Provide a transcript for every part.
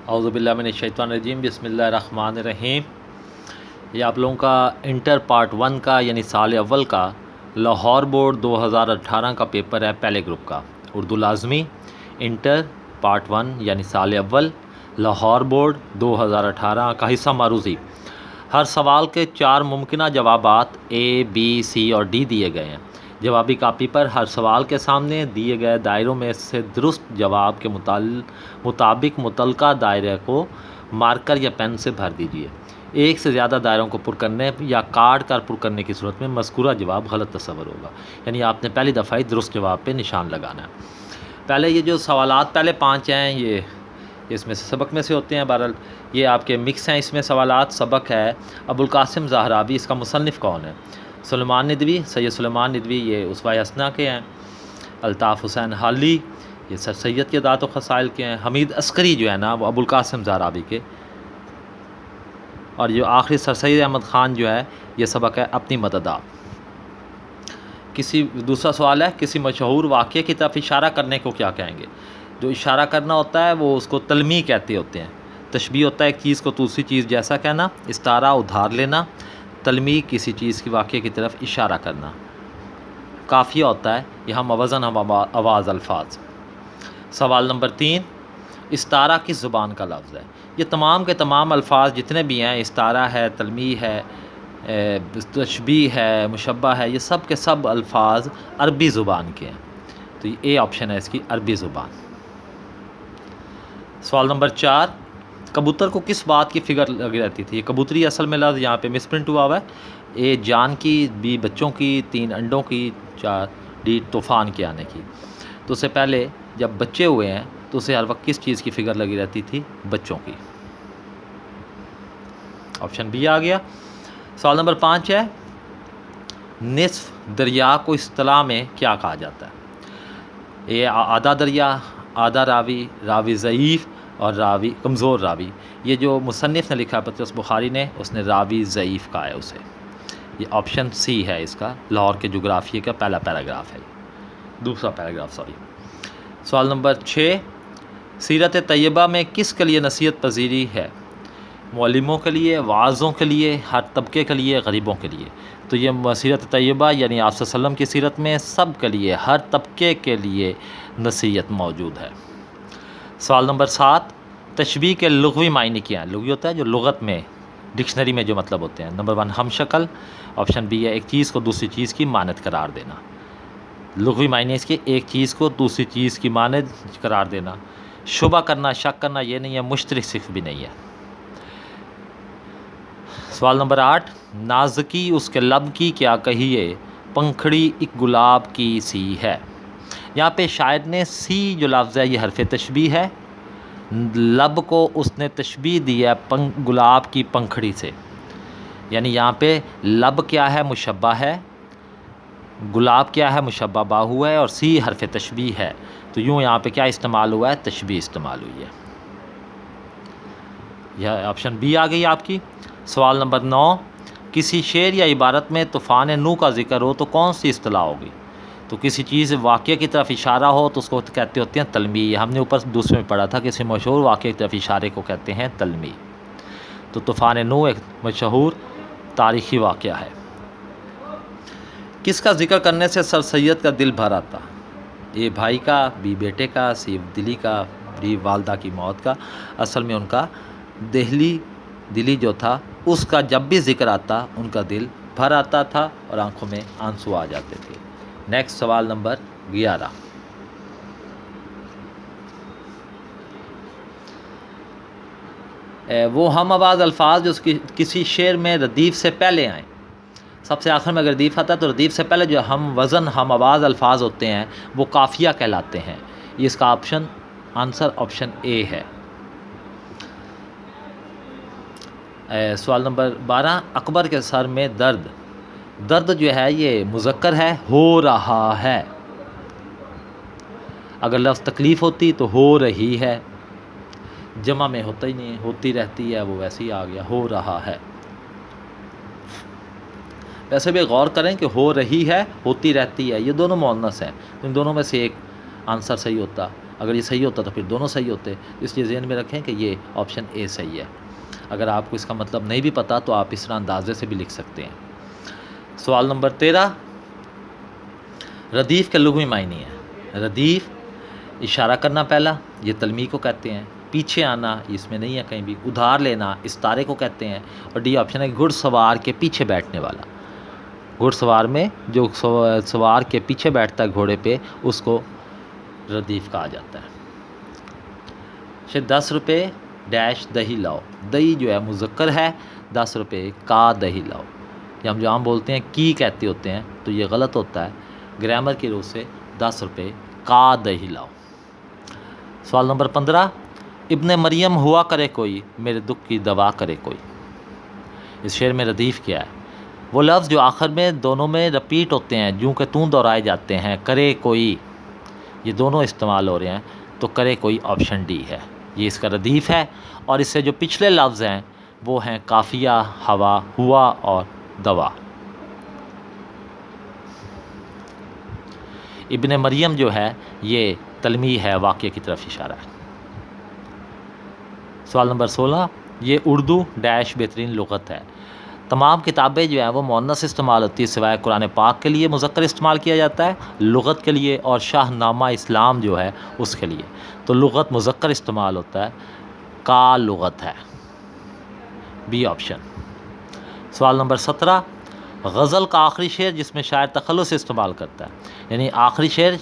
اعوذ باللہ من الشیطان الرجیم، بسم اللہ الرحمن الرحیم۔ یہ آپ لوگوں کا انٹر پارٹ 1 کا یعنی سال اول کا لاہور بورڈ 2018 کا پیپر ہے، پہلے گروپ کا اردو لازمی انٹر پارٹ 1 یعنی سال اول لاہور بورڈ 2018 کا حصہ معروضی۔ ہر سوال کے 4 ممکنہ جوابات A, B, C اور D دیے گئے ہیں۔ جوابی کاپی پر ہر سوال کے سامنے دیے گئے دائروں میں سے درست جواب کے مطابق متعلقہ دائرے کو مارکر یا پین سے بھر دیجیے۔ ایک سے زیادہ دائروں کو پر کرنے یا کاٹ کر پر کرنے کی صورت میں مذکورہ جواب غلط تصور ہوگا، یعنی آپ نے پہلی دفعہ ہی درست جواب پہ نشان لگانا ہے۔ پہلے یہ جو سوالات پہلے 5 ہیں یہ اس میں سے سبق میں سے ہوتے ہیں، بہرحال یہ آپ کے مکس ہیں، اس میں سوالات۔ سبق ہے ابوالقاسم زہراوی، اس کا مصنف کون ہے؟ سلیمان ندوی، سید سلیمان ندوی یہ اسوہ حسنہ کے ہیں۔ الطاف حسین حالی یہ سر سید کے ذات و خصائل کے ہیں۔ حمید عسکری جو ہے نا وہ ابوالقاسم زہراوی کے، اور جو آخری سر سید احمد خان جو ہے یہ سبق ہے اپنی مددہ۔ دوسرا سوال ہے کسی مشہور واقعے کی طرف اشارہ کرنے کو کیا کہیں گے؟ جو اشارہ کرنا ہوتا ہے وہ اس کو تلمیح کہتے ہوتے ہیں۔ تشبیہ ہوتا ہے ایک چیز کو دوسری چیز جیسا کہنا، استعارہ ادھار لینا، تلمیح کسی چیز کی واقعے کی طرف اشارہ کرنا۔ قافیہ ہوتا ہے یہ ہم وزن ہم آواز الفاظ۔ سوال نمبر 3، استعارہ کس زبان کا لفظ ہے؟ یہ تمام کے تمام الفاظ جتنے بھی ہیں، استعارہ ہے، تلمیح ہے، تشبیہ ہے، مشبہ ہے، یہ سب کے سب الفاظ عربی زبان کے ہیں، تو یہ اے آپشن ہے اس کی، عربی زبان۔ سوال نمبر 4، کبوتر کو کس بات کی فکر لگی رہتی تھی؟ یہ کبوتری اصل میں لفظ یہاں پہ مس پرنٹ ہوا ہوا ہے۔ A جان کی، B بچوں کی، 3 انڈوں کی، 4 D طوفان کے آنے کی۔ تو اس سے پہلے جب بچے ہوئے ہیں تو اسے ہر وقت کس چیز کی فکر لگی رہتی تھی؟ بچوں کی۔ آپشن B آ گیا۔ سوال نمبر 5 ہے نصف دریا کو اصطلاح میں کیا کہا جاتا ہے؟ A آدھا دریا، آدھا راوی، راوی ضعیف اور راوی کمزور راوی۔ یہ جو مصنف نے لکھا ہے پطرس بخاری نے، اس نے راوی ضعیف کہا ہے اسے۔ یہ آپشن C ہے اس کا، لاہور کے جغرافیے کا پہلا پیراگراف ہے، دوسرا پیراگراف سوری۔ سوال نمبر 6، سیرت طیبہ میں کس کے لیے نصیحت پذیری ہے؟ معلموں کے لیے، واعظوں کے لیے، ہر طبقے کے لیے، غریبوں کے لیے۔ تو یہ سیرت طیبہ یعنی آپ صلی اللہ علیہ وسلم کی سیرت میں سب کے لیے، ہر طبقے کے لیے نصیحت موجود ہے۔ سوال نمبر 7، تشبیہ کے لغوی معنی کیا ہے؟ لغوی ہوتا ہے جو لغت میں ڈکشنری میں جو مطلب ہوتے ہیں۔ نمبر 1 ہم شکل، آپشن B ہے ایک چیز کو دوسری چیز کی مانند قرار دینا۔ لغوی معنی اس کے ایک چیز کو دوسری چیز کی مانند قرار دینا۔ شبہ کرنا، شک کرنا یہ نہیں ہے، مشترک صرف بھی نہیں ہے۔ سوال نمبر 8، نازکی اس کے لب کی کیا کہیے، پنکھڑی ایک گلاب کی سی ہے۔ یہاں پہ شاعر نے سی جو لفظ ہے یہ حرف تشبیہ ہے، لب کو اس نے تشبیہ دی ہے گلاب کی پنکھڑی سے، یعنی یہاں پہ لب کیا ہے؟ مشبہ ہے، گلاب کیا ہے؟ مشبہ باہو ہے، اور سی حرف تشبیہ ہے، تو یوں یہاں پہ کیا استعمال ہوا ہے؟ تشبیہ استعمال ہوئی ہے۔ یہ آپشن B آ گئی آپ کی۔ سوال نمبر 9، کسی شعر یا عبارت میں طوفان نوح کا ذکر ہو تو کون سی اصطلاح ہوگی؟ تو کسی چیز واقعے کی طرف اشارہ ہو تو اس کو کہتے ہوتے ہیں تلمیح۔ ہم نے اوپر دوسرے میں پڑھا تھا کسی مشہور واقعے کی طرف اشارے کو کہتے ہیں تلمیح۔ تو طوفان نوح ایک مشہور تاریخی واقعہ ہے۔ کس کا ذکر کرنے سے سر سید کا دل بھر آتا؟ A بھائی کا، B بیٹے کا، C دلی کا، D والدہ کی موت کا۔ اصل میں ان کا دلی جو تھا اس کا جب بھی ذکر آتا ان کا دل بھر آتا تھا اور آنکھوں میں آنسو آ جاتے تھے۔ نیکسٹ سوال نمبر 11، وہ ہم آواز الفاظ جو کسی شعر میں ردیف سے پہلے آئیں۔ سب سے آخر میں اگر ردیف آتا ہے تو ردیف سے پہلے جو ہم وزن ہم آواز الفاظ ہوتے ہیں وہ قافیہ کہلاتے ہیں۔ یہ اس کا آنسر آپشن A ہے۔ سوال نمبر 12، اکبر کے سر میں درد جو ہے یہ مذکر ہے، ہو رہا ہے۔ اگر لفظ تکلیف ہوتی تو ہو رہی ہے، جمع میں ہوتا ہی نہیں، ہوتی رہتی ہے، وہ ویسے ہی آ گیا، ہو رہا ہے۔ ویسے بھی غور کریں کہ ہو رہی ہے، ہوتی رہتی ہے، یہ دونوں مؤنث ہیں، ان دونوں میں سے ایک آنسر صحیح ہوتا. اگر یہ صحیح ہوتا تو پھر دونوں صحیح ہوتے. اس لیے ذہن میں رکھیں کہ یہ آپشن اے صحیح ہے. اگر آپ کو اس کا مطلب نہیں بھی پتا تو آپ اس طرح اندازے سے بھی لکھ سکتے ہیں. سوال نمبر 13. ردیف کے لغوی معنی ہے. ردیف اشارہ کرنا پہلا، یہ تلمیح کو کہتے ہیں. پیچھے آنا، اس میں نہیں ہے کہیں بھی. ادھار لینا استارے کو کہتے ہیں. اور ڈی آپشن ہے گھڑ سوار کے پیچھے بیٹھنے والا. گھڑ سوار میں جو سوار کے پیچھے بیٹھتا ہے گھوڑے پہ اس کو ردیف کہا جاتا ہے. 10 روپے ڈیش دہی لاؤ. دہی جو ہے مذکر ہے، 10 روپے کا دہی لاؤ. یہ ہم جو عام بولتے ہیں کی کہتے ہوتے ہیں تو یہ غلط ہوتا ہے. گرامر کی روح سے 10 روپے کا دہی لاؤ. سوال نمبر 15. ابن مریم ہوا کرے کوئی، میرے دکھ کی دوا کرے کوئی. اس شعر میں ردیف کیا ہے؟ وہ لفظ جو آخر میں دونوں میں رپیٹ ہوتے ہیں، جو کہ توں دہرائے جاتے ہیں. کرے کوئی، یہ دونوں استعمال ہو رہے ہیں تو کرے کوئی آپشن ڈی ہے. یہ اس کا ردیف ہے. اور اس سے جو پچھلے لفظ ہیں وہ ہیں کافیہ، ہوا، ہوا اور دوا. ابن مریم جو ہے یہ تلمیح ہے، واقعے کی طرف اشارہ ہے. سوال نمبر 16. یہ اردو ڈیش بہترین لغت ہے. تمام کتابیں جو ہیں وہ مؤنث استعمال ہوتی ہے سوائے قرآن پاک کے لیے مذکر استعمال کیا جاتا ہے لغت کے لیے، اور شاہ نامہ اسلام جو ہے اس کے لیے تو لغت مذکر استعمال ہوتا ہے. کا لغت ہے، بی آپشن. سوال نمبر 17. غزل کا آخری شعر جس میں شاعر تخلص سے استعمال کرتا ہے، یعنی آخری شعر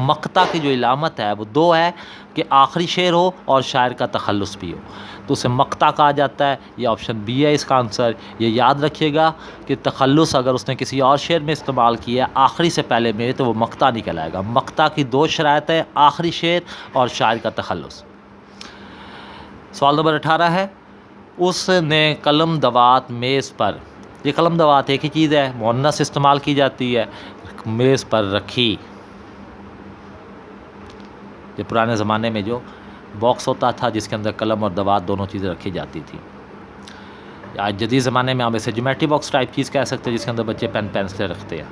مقطع کی جو علامت ہے وہ دو ہے کہ آخری شعر ہو اور شاعر کا تخلص بھی ہو تو اسے مقطع کہا جاتا ہے. یہ آپشن بی ہے اس کا آنسر. یہ یاد رکھیے گا کہ تخلص اگر اس نے کسی اور شعر میں استعمال کیا ہے آخری سے پہلے میں تو وہ مقطع نہیں کہلائے گا. مقطع کی دو شرائط ہے، آخری شعر اور شاعر کا تخلص. سوال نمبر 18 ہے. اس نے قلم دوات میز پر، یہ قلم دوات ایک ہی چیز ہے، مؤنث استعمال کی جاتی ہے، میز پر رکھی. یہ پرانے زمانے میں جو باکس ہوتا تھا جس کے اندر قلم اور دوات دونوں چیزیں رکھی جاتی تھی. آج جدید زمانے میں ہم اسے جیومیٹری باکس ٹائپ چیز کہہ سکتے ہیں جس کے اندر بچے پین پینسلیں رکھتے ہیں.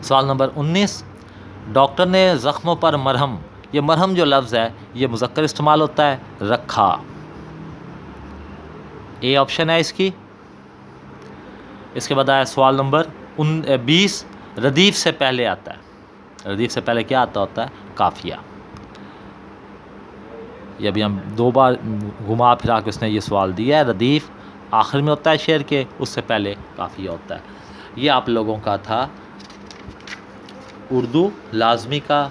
سوال نمبر 19. ڈاکٹر نے زخموں پر مرہم، یہ مرہم جو لفظ ہے یہ مذکر استعمال ہوتا ہے، رکھا. اے آپشن ہے اس کی. اس کے بعد آیا سوال نمبر 20. ردیف سے پہلے آتا ہے، ردیف سے پہلے کیا آتا ہوتا ہے؟ کافیہ. یہ ابھی ہم دو بار گھما پھرا کے اس نے یہ سوال دیا ہے. ردیف آخر میں ہوتا ہے شعر کے، اس سے پہلے کافیہ ہوتا ہے. یہ آپ لوگوں کا تھا اردو لازمی کا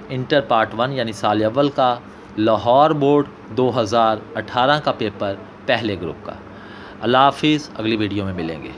انٹر پارٹ 1 یعنی سال اول کا لاہور بورڈ 2018 کا پیپر پہلے گروپ کا. اللہ حافظ. اگلی ویڈیو میں ملیں گے.